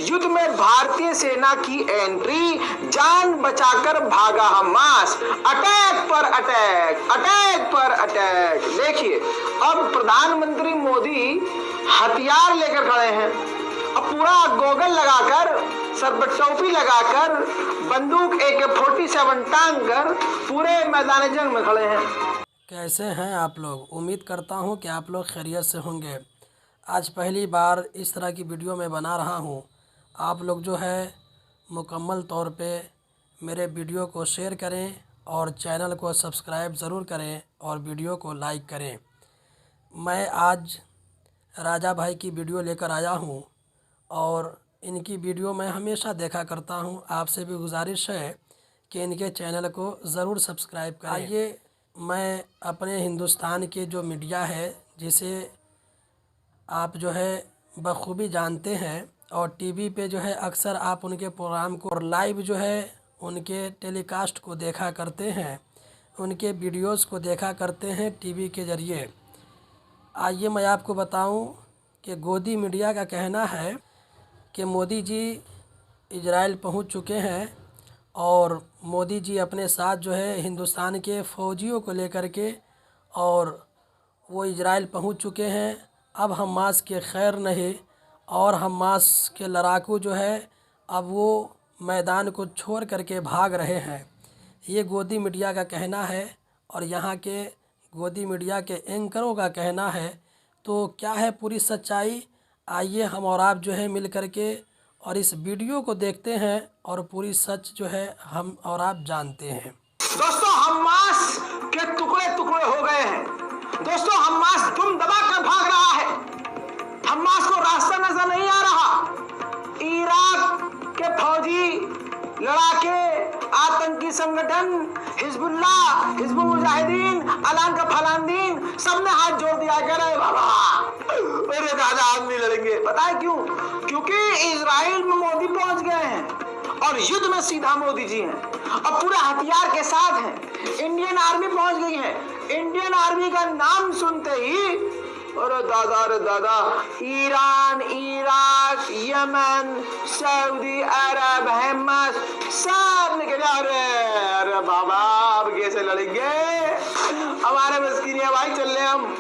युद्ध में भारतीय सेना की एंट्री, जान बचाकर भागा हमास, अटैक पर अटैक, अटैक पर अटैक। देखिए अब प्रधानमंत्री मोदी हथियार लेकर खड़े हैं, अब पूरा गोगल लगाकर, सर पर टोपी लगाकर, बंदूक AK-47 टांग कर पूरे मैदान जंग में खड़े हैं। कैसे हैं आप लोग? उम्मीद करता हूं कि आप लोग खैरियत से होंगे। आज पहली बार इस तरह की वीडियो मैं बना रहा हूं। आप लोग जो है मुकम्मल तौर पे मेरे वीडियो को शेयर करें और चैनल को सब्सक्राइब ज़रूर करें और वीडियो को लाइक करें। मैं आज राजा भाई की वीडियो लेकर आया हूं और इनकी वीडियो मैं हमेशा देखा करता हूं। आपसे भी गुजारिश है कि इनके चैनल को ज़रूर सब्सक्राइब करें। आइए मैं अपने हिंदुस्तान के जो मीडिया है, जिसे आप जो है बखूबी जानते हैं और टीवी पे जो है अक्सर आप उनके प्रोग्राम को और लाइव जो है उनके टेलीकास्ट को देखा करते हैं, उनके वीडियोस को देखा करते हैं टीवी के ज़रिए। आइए मैं आपको बताऊं कि गोदी मीडिया का कहना है कि मोदी जी इजराइल पहुंच चुके हैं और मोदी जी अपने साथ जो है हिंदुस्तान के फ़ौजियों को लेकर के और वो इजराइल पहुंच चुके हैं। अब हमास के खैर नहीं और हमास के लड़ाकू जो है अब वो मैदान को छोड़ करके भाग रहे हैं। ये गोदी मीडिया का कहना है और यहाँ के गोदी मीडिया के एंकरों का कहना है। तो क्या है पूरी सच्चाई? आइए हम और आप जो है मिल करके और इस वीडियो को देखते हैं और पूरी सच जो है हम और आप जानते हैं। दोस्तों हमास के टुकड़े टुकड़े हो गए हैं। दोस्तों हमास दुम दबा कर भाग रहा है। हमास को रास्ता नजर नहीं आ रहा। इराक के फौजी लड़ाके, आतंकी संगठन हिजबुल्लाह, हिजबुल मुजाहिदीन, अलान का फलांदीन, सबने हाथ जोड़ दिया। कह रहे बाबा अरे दादा हम नहीं लड़ेंगे। पता है क्यों? क्योंकि इजराइल में मोदी पहुंच गए हैं और युद्ध में सीधा मोदी जी हैं और पूरे हथियार के साथ हैं। इंडियन आर्मी पहुंच गई है। इंडियन आर्मी का नाम सुनते ही अरे दादा ईरान, इराक, यमन, सऊदी अरब, हमास सब निकल जा रहे। अरे बाबा अब कैसे लड़ेंगे? हमारे बस की नहीं है भाई, चल रहे हम।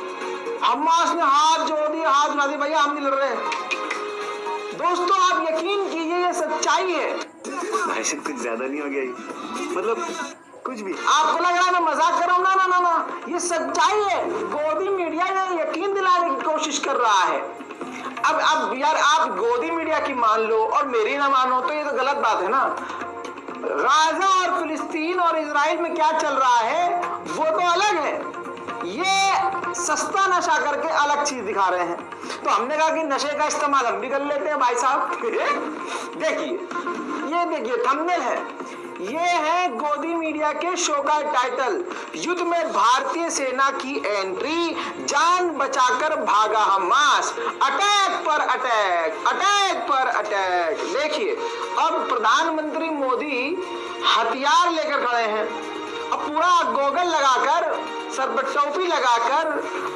हमास ने हाथ जोड़ दिए, हाथ उठा दिए, भैया हम नहीं लड़ रहे। दोस्तों आप यकीन कीजिए ये सच्चाई है। भाई साहब कुछ ज्यादा नहीं हो गया ये? मतलब कुछ भी आपको लग रहा है मैं मजाक कर रहा हूँ? ना, ये सच्चाई है। गोदी मीडिया ये यकीन दिलाने की कोशिश कर रहा है। अब यार आप गोदी मीडिया की मान लो और मेरी ना मानो तो ये तो गलत बात है ना। गाजा और फिलिस्तीन और इजराइल में क्या चल रहा है वो तो अलग है। ये सस्ता नशा करके अलग चीज दिखा रहे हैं। तो हमने कहा कि नशे का इस्तेमाल हम भी कर लेते हैं भाई साहब। देखिए थंबनेल है। ये है गोदी मीडिया के शो का टाइटल, युद्ध में भारतीय सेना की एंट्री, जान बचाकर भागा हमास, अटैक पर अटैक, अटैक पर अटैक। देखिए अब प्रधानमंत्री मोदी हथियार लेकर खड़े हैं, अब पूरा गोगल लगाकर, सर पर टोपी लगाकर,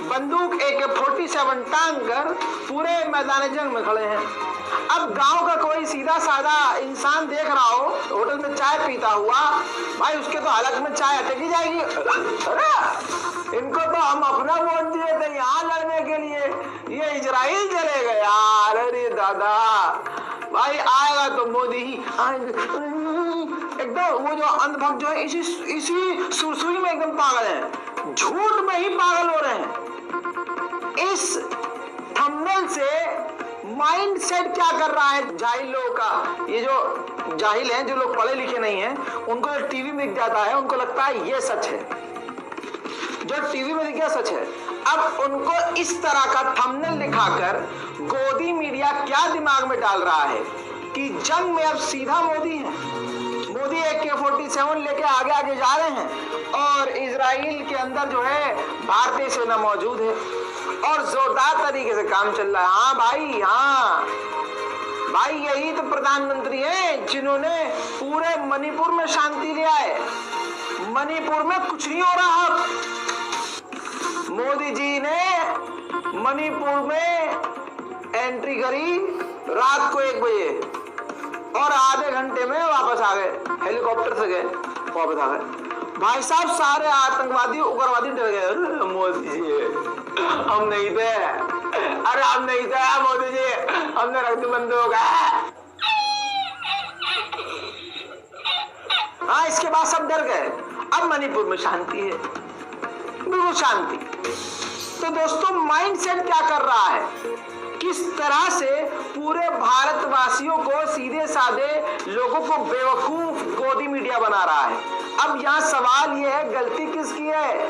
बंदूक AK-47 टांग कर पूरे मैदान जंग में खड़े हैं। अब गांव का कोई सीधा साधा इंसान देख रहा हो होटल में चाय पीता हुआ, भाई उसके तो हलक में चाय अटकी जाएगी। अरे इनको तो हम अपना वोट दिए थे यहाँ लड़ने के लिए, ये इजराइल चले गए यार। अरे दादा भाई आएगा तो मोदी ही एकदम। वो जो अंधभक्त जो है इसी सुरसुरी में एकदम पागल है, झूठ में ही पागल हो रहे हैं। इस थंबनेल से माइंड सेट क्या कर रहा है जाहिल लोगों का? ये जो जाहिल हैं, जो लोग पढ़े लिखे नहीं हैं, उनको जो टीवी में दिख जाता है उनको लगता है ये सच है, जो टीवी में दिख गया सच है। अब उनको इस तरह का थंबनेल दिखाकर गोदी मीडिया क्या दिमाग में डाल रहा है कि जंग में अब सीधा मोदी है। मोदी AK-47 लेके आगे आगे जा रहे हैं और इजराइल के अंदर जो है भारतीय सेना मौजूद है और जोरदार तरीके से काम चल रहा है। हाँ भाई, हाँ भाई यही तो प्रधानमंत्री हैं जिन्होंने पूरे मणिपुर में शांति ले आए। मणिपुर में कुछ नहीं हो रहा। मोदी जी ने मणिपुर में एंट्री करी रात को 1 बजे। आ गए, हेलीकॉप्टर से गए, वापस आ गए। भाई साहब सारे आतंकवादी उग्रवादी डर गए। अरे मोदी जी हम नहीं थे, अरे हम नहीं थे मोदी जी, हमने रख बंद हो गए। हाँ, इसके बाद सब डर गए। अब मणिपुर में शांति है, बिल्कुल शांति। तो दोस्तों माइंडसेट क्या कर रहा है, किस तरह से पूरे भारतवासियों को, सीधे साधे लोगों को बेवकूफ गोदी मीडिया बना रहा है। अब यहाँ सवाल ये है, गलती किसकी है?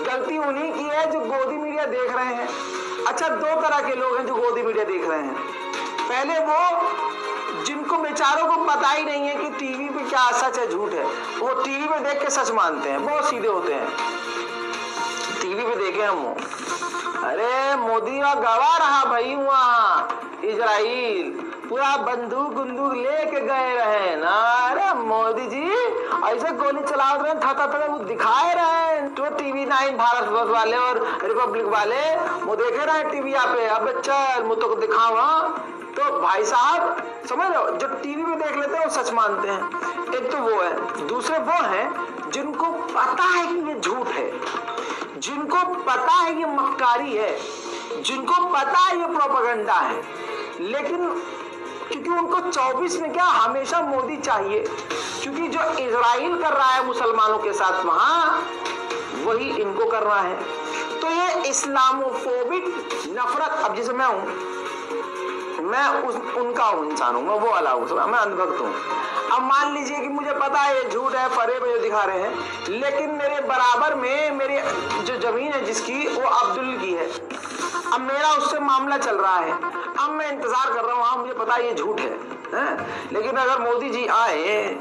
गलती उन्हीं की है जो गोदी मीडिया देख रहे हैं। अच्छा, दो तरह के लोग हैं जो गोदी मीडिया देख रहे हैं। पहले वो जिनको बेचारों को पता ही नहीं है कि टीवी पे क्या सच है झूठ है, वो टीवी पे देख के सच मानते हैं, बहुत सीधे होते हैं। टीवी पे देखे हम, अरे मोदी का गवाह रहा भाई, वहाँ इजराइल पूरा बंदूक बंदूक लेके गए रहे ना। अरे मोदी जी ऐसे गोली चला रहे था वो दिखाए रहे, तो टीवी 9 भारत वाले और रिपब्लिक वाले वो देखे रहे टीवी यहाँ पे। अब चल मुझ तो दिखावा। तो भाई साहब समझ लो, जो टीवी में देख लेते हैं वो सच मानते हैं। एक तो वो है, दूसरे वो हैं जिनको पता है कि ये झूठ है, जिनको पता है ये मक्कारी है, जिनको पता है ये प्रोपेगेंडा है, लेकिन क्योंकि उनको 24 में क्या हमेशा मोदी चाहिए, क्योंकि जो इजराइल कर रहा है मुसलमानों के साथ वहां, वही इनको करना है। तो ये इस्लामोफोबिक नफरत, अब जैसे मैं हूं, मैं उनका हूं, इंसान हूं, मैं वो वाला हूं, मैं अंधभक्त हूं। अब मान लीजिए कि मुझे पता है ये झूठ है, फरेब है जो दिखा रहे हैं, लेकिन मेरे बराबर में मेरी जो जमीन है जिसकी, वो अब्दुल की है। अब मेरा उससे मामला चल रहा है, अब मैं इंतजार कर रहा हूँ, हाँ मुझे पता है ये झूठ है, लेकिन अगर मोदी जी आए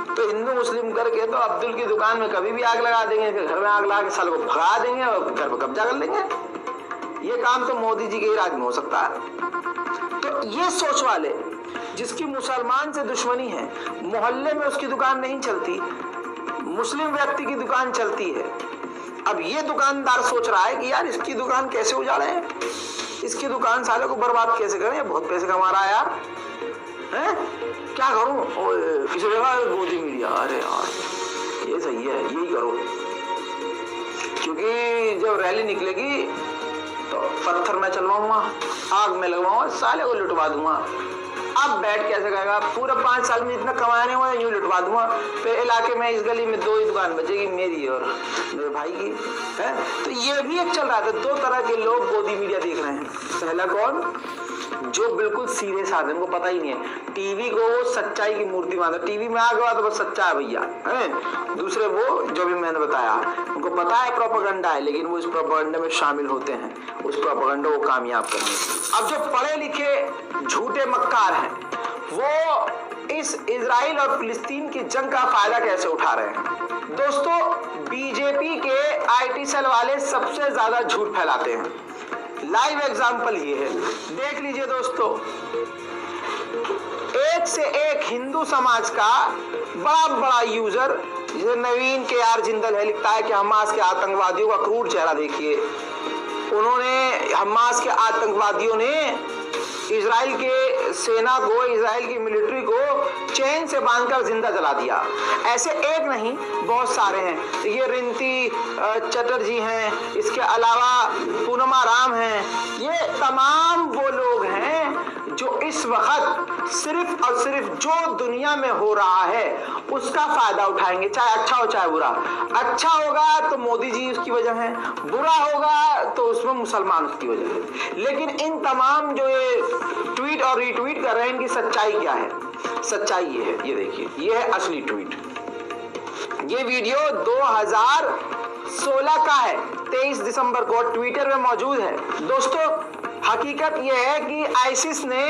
तो हिंदू मुस्लिम करके तो अब्दुल की दुकान में कभी भी आग लगा देंगे, घर में आग लगा के साल को भगा देंगे और घर पर कब्जा कर लेंगे। ये काम तो मोदी जी के ही राज में हो सकता है। तो ये सोच वाले जिसकी मुसलमान से दुश्मनी है, मोहल्ले में उसकी दुकान नहीं चलती, मुस्लिम व्यक्ति की दुकान चलती है। अब ये दुकानदार सोच रहा है कि यार इसकी दुकान कैसे उजाड़े, इसकी दुकान साले को बर्बाद कैसे करें, बहुत पैसे कमा रहा है यार, हैं? क्या करूं? किसी जगह गोदी मीडिया, अरे यार ये सही है, यही करो, क्योंकि जब रैली निकलेगी तो पत्थर में चलवाऊंगा, आग में लगवाऊंगा, साले को लुटवा दूंगा। अब बैठ कैसे करेगा, पूरा 5 साल में जितना कमाने हुआ यूं लुटवा दूंगा। फिर इलाके में इस गली में 2 ही दुकान बचेगी, मेरी और मेरे भाई की, है? तो ये भी एक चल रहा था। 2 तरह के लोग गोदी मीडिया देख रहे हैं। पहला कौन, जो बिल्कुल सीधे साधे, उनको पता ही नहीं है, टीवी को वो सच्चाई की मूर्ति मानते, टीवी में आ गया तो बस सच्चा है भैया, है? दूसरे वो जो भी मैंने बताया, उनको पता है प्रोपेगेंडा है, लेकिन वो इस प्रोपेगेंडा में शामिल होते हैं, उस प्रोपेगेंडा को कामयाब करने। अब जो पढ़े लिखे झूठे मक्कार हैं, वो इस इजराइल और फिलिस्तीन की जंग का फायदा कैसे उठा रहे हैं? दोस्तों, बीजेपी के IT सेल वाले सबसे ज्यादा झूठ फैलाते हैं। लाइव एग्जाम्पल ये है, देख लीजिए दोस्तों। एक से एक हिंदू समाज का बड़ा बड़ा यूजर, जैसे नवीन KR जिंदल है, लिखता है कि हमास के आतंकवादियों का क्रूर चेहरा देखिए। उन्होंने, हमास के आतंकवादियों ने इजराइल के सेना को, इजराइल की मिलिट्री को चैन से बांधकर जिंदा जला दिया। ऐसे एक नहीं, बहुत सारे हैं। ये रिंती चटर्जी हैं, इसके अलावा पूनमा राम हैं। ये तमाम वो लोग हैं जो इस वक्त सिर्फ और सिर्फ जो दुनिया में हो रहा है उसका फायदा उठाएंगे, चाहे अच्छा हो चाहे बुरा। अच्छा होगा तो मोदी जी उसकी वजह है, बुरा होगा तो उसमें मुसलमान उसकी वजह है। लेकिन इन तमाम जो ये ट्वीट और रीट्वीट कर रहे हैं, इनकी सच्चाई क्या है? सच्चाई ये है, ये देखिए, ये है असली ट्वीट। ये वीडियो 2016 का है, 23 दिसंबर को ट्विटर में मौजूद है। दोस्तों, हकीकत यह है कि आईसिस ने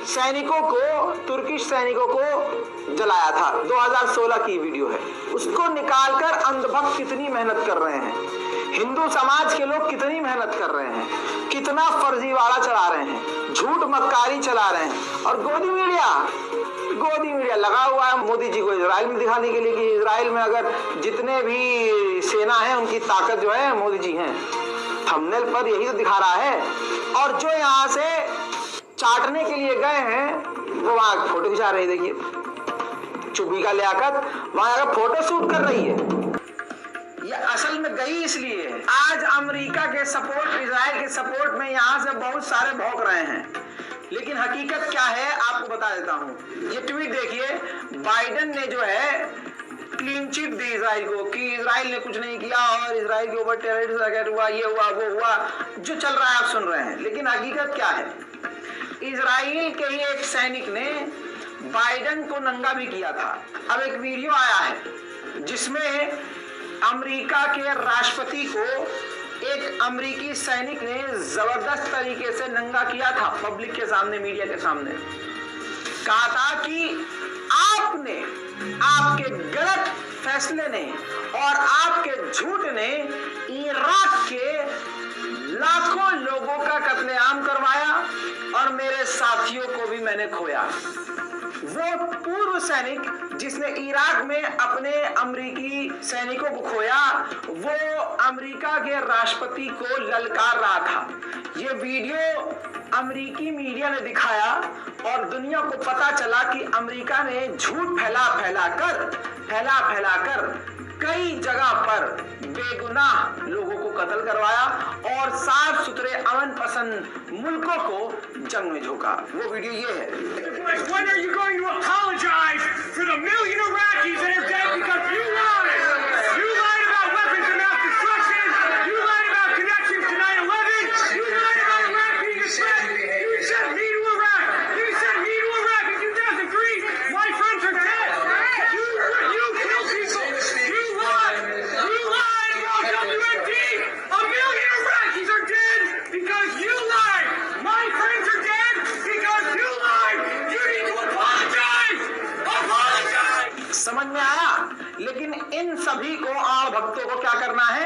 सैनिकों को, तुर्किश सैनिकों को जलाया था। 2016 की वीडियो है। उसको निकालकर अंधभक्त कितनी मेहनत कर रहे हैं, हिंदू समाज के लोग कितनी मेहनत कर रहे हैं, कितना फर्जीवाड़ा चला रहे हैं, झूठ मक्कारी चला रहे हैं। और गोदी मीडिया लगा हुआ है मोदी जी को इजराइल में दिखाने के लिए कि इजराइल में अगर जितने भी सेना है उनकी ताकत जो है मोदी जी हैं। थंबनेल पर यही तो दिखा रहा है। और जो यहाँ से चाटने के लिए गए हैं वो वहां फोटो खिंचा रहे, देखिए चुबिका लियाकत वहां का फोटो शूट कर रही है। ये असल में गई इसलिए है। आज अमेरिका के सपोर्ट, इजराइल के सपोर्ट में यहाँ से बहुत सारे भौंक रहे हैं, लेकिन हकीकत क्या है आपको बता देता हूँ। ये ट्वीट देखिए, बाइडेन ने जो है क्लीन चिट दी इजराइल को कि इजराइल ने कुछ नहीं किया और इजराइल के ऊपर टेररिस्ट अटैक हुआ, ये हुआ वो हुआ, जो चल रहा है आप सुन रहे हैं। लेकिन हकीकत क्या है, इजराइल के ही एक सैनिक ने बाइडेन को नंगा भी किया था। अब एक वीडियो आया है जिसमें अमेरिका के राष्ट्रपति को एक अमेरिकी सैनिक ने जबरदस्त तरीके से नंगा किया था पब्लिक के सामने, मीडिया के सामने। कहा था कि आपने, आपके गलत फैसले ने और आपके झूठ ने इराक के लाखों लोगों का कत्लेआम करवाया और मेरे साथियों को भी मैंने खोया। वो पूर्व सैनिक जिसने इराक में अपने अमेरिकी सैनिकों को खोया, वो अमेरिका के राष्ट्रपति को ललकार रहा था। ये वीडियो अमेरिकी मीडिया ने दिखाया और दुनिया को पता चला कि अमेरिका ने झूठ फैला कर कई जगह पर बेगुनाह लोगों को कत्ल करवाया और साफ सुथरे अमन पसंद मुल्कों को जंग में झोंका। वो वीडियो ये है। When are you going to apologize for the million Iraqis that are dead because you lied? You lied about weapons of mass destruction. You lied about connections to 9/11. You lied about Iraq being a threat. You sent me to Iraq. You sent me to Iraq in 2003. My friends are dead. You killed people. You lied. You lied about WMD. A million Iraqis are dead because you lied. My friends are dead because you lied. You need to apologize. Apologize. समझ में आया? लेकिन इन सभी को आड़ भक्तों को क्या करना है?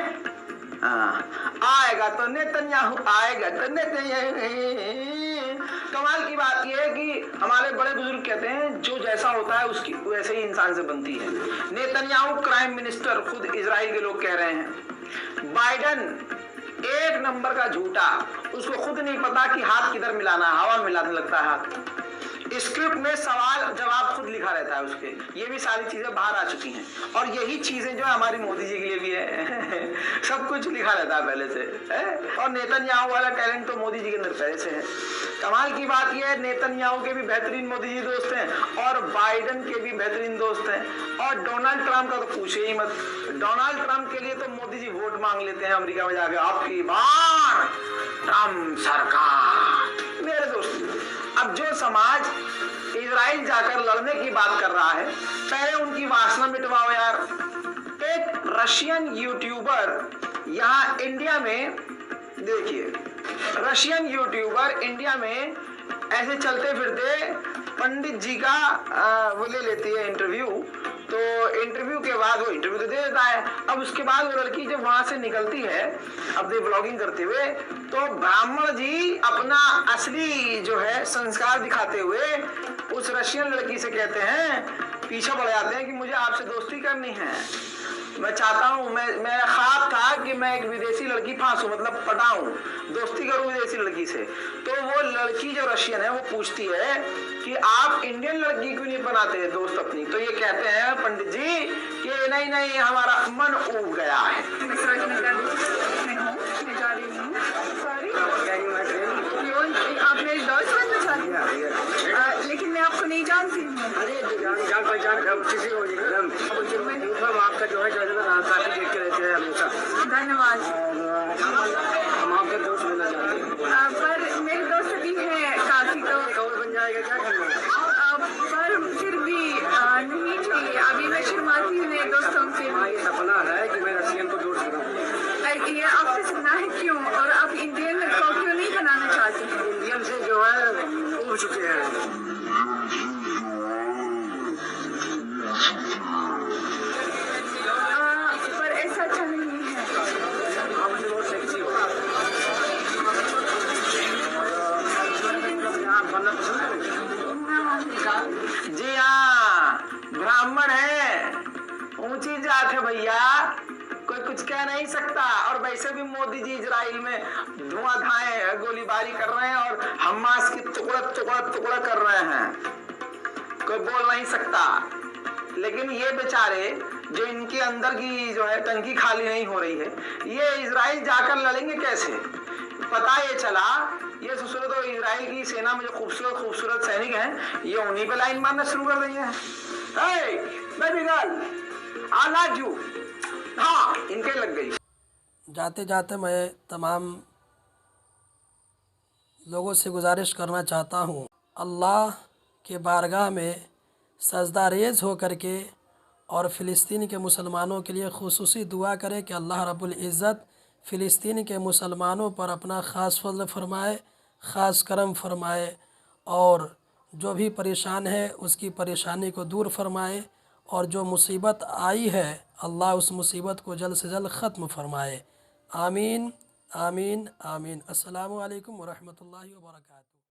आएगा तो नेतन्याहू, आएगा तो नेतन्याहू। कमाल की बात यह है कि हमारे बड़े बुजुर्ग कहते हैं जो जैसा होता है उसकी वैसे ही इंसान से बनती है। नेतन्याहू प्राइम मिनिस्टर, खुद इजराइल के लोग कह रहे हैं। बाइडेन एक नंबर का झूठा, उसको खुद नहीं पता कि हाथ किधर मिलाना है, हवा मिलाने लगता है हाथ। स्क्रिप्ट में सवाल जवाब खुद लिखा रहता है उसके। ये भी सारी चीजें बाहर आ चुकी हैं और यही चीजें जो है हमारी मोदी जी के लिए भी है। सब कुछ लिखा रहता है पहले से है? और नेतन्याहू वाला टैलेंट तो मोदी जी के अंदर पहले से है। कमाल की बात यह है, नेतन्याहू के भी बेहतरीन मोदी जी दोस्त हैं और बाइडेन के भी बेहतरीन दोस्त हैं और डोनाल्ड ट्रंप का तो पूछे ही मत। डोनाल्ड ट्रंप के लिए तो मोदी जी वोट मांग लेते हैं अमेरिका में जाके, आपकी बार ट्रंप सरकार। मेरे दोस्त, अब जो समाज इजराइल जाकर लड़ने की बात कर रहा है, पहले उनकी वासना मिटवाओ यार। एक रशियन यूट्यूबर यहाँ इंडिया में, देखिए रशियन यूट्यूबर इंडिया में ऐसे चलते फिरते पंडित जी का वो ले लेती है इंटरव्यू। तो इंटरव्यू के बाद वो इंटरव्यू तो दे देता है। अब उसके बाद वो लड़की जब वहां से निकलती है अपने ब्लॉगिंग करते हुए, तो ब्राह्मण जी अपना असली जो है संस्कार दिखाते हुए उस रशियन लड़की से कहते हैं, पीछे पड़ जाते हैं कि मुझे आपसे दोस्ती करनी है। मैं चाहता हूँ, मेरा ख्वाब था कि मैं एक विदेशी लड़की फांसूं, मतलब पटाऊं, दोस्ती करूं विदेशी लड़की से। तो वो लड़की जो रशियन है वो पूछती है कि आप इंडियन लड़की क्यों नहीं बनाते हैं दोस्त अपनी? तो ये कहते हैं पंडित जी कि नहीं नहीं, हमारा मन उब गया है। आप मेरी दोस्त बनना चाहती हैं, लेकिन मैं आपको नहीं जानती हूँ। जान पहचान किसी को आपका जो है काफी देखते रहते हैं हमेशा। धन्यवाद। हम आपका दोस्त बनना चाहते हैं। पर मेरे दोस्त भी है काफी, तो कवर बन जाएगा, क्या करना है? पर फिर भी नहीं चाहिए। अभी मैं शर्माती हूँ मेरे दोस्तों से। ये सपना है कि मैं रशियन को दोस्त बनाऊँ। ये आपसे सुना है क्यों? और आप इंडियन को क्यों नहीं बनाना चाहते हैं? इंडियन से जो है उब चुके हैं। पर ऐसा अच्छा नहीं है। आपसे बहुत सेक्सी हो, आप बनना पसंद करेंगे? जी हाँ, ब्राह्मण है, ऊंची जात है भैया, कोई कुछ कह नहीं सकता। और वैसे भी मोदी जी इजराइल में धुआंधार गोलीबारी कर रहे हैं और हमास की टुकड़ा कर रहे हैं, कोई बोल नहीं सकता। लेकिन ये बेचारे जो इनके अंदर की जो है टंकी खाली नहीं हो रही है, ये इजराइल जाकर लड़ेंगे कैसे? पता ये चला ये खूबसूरत और इजराइल की सेना में जो खूबसूरत खूबसूरत सैनिक हैं, ये उन्हीं पे लाइन मारना शुरू कर देंगे। hey, baby girl, I love you। हाँ, इनके लग गई। जाते जाते मैं तमाम लोगों से गुजारिश करना चाहता हूँ, अल्लाह के बारगाह में सजदा रेज़ हो कर के और फ़िलिस्तीन के मुसलमानों के लिए खुसूसी दुआ करें कि अल्लाह रब्बुल इज़्ज़त फ़िलिस्तीन के मुसलमानों पर अपना ख़ास फज़ल फ़रमाए, ख़ास करम फ़रमाए, और जो भी परेशान है उसकी परेशानी को दूर फ़रमाए, और जो मुसीबत आई है अल्लाह उस मुसीबत को जल्द से जल्द ख़त्म फ़रमाए। आमीन आमीन आमीन। अस्सलामु अलैकुम व रहमतुल्लाहि व बरकातुहू।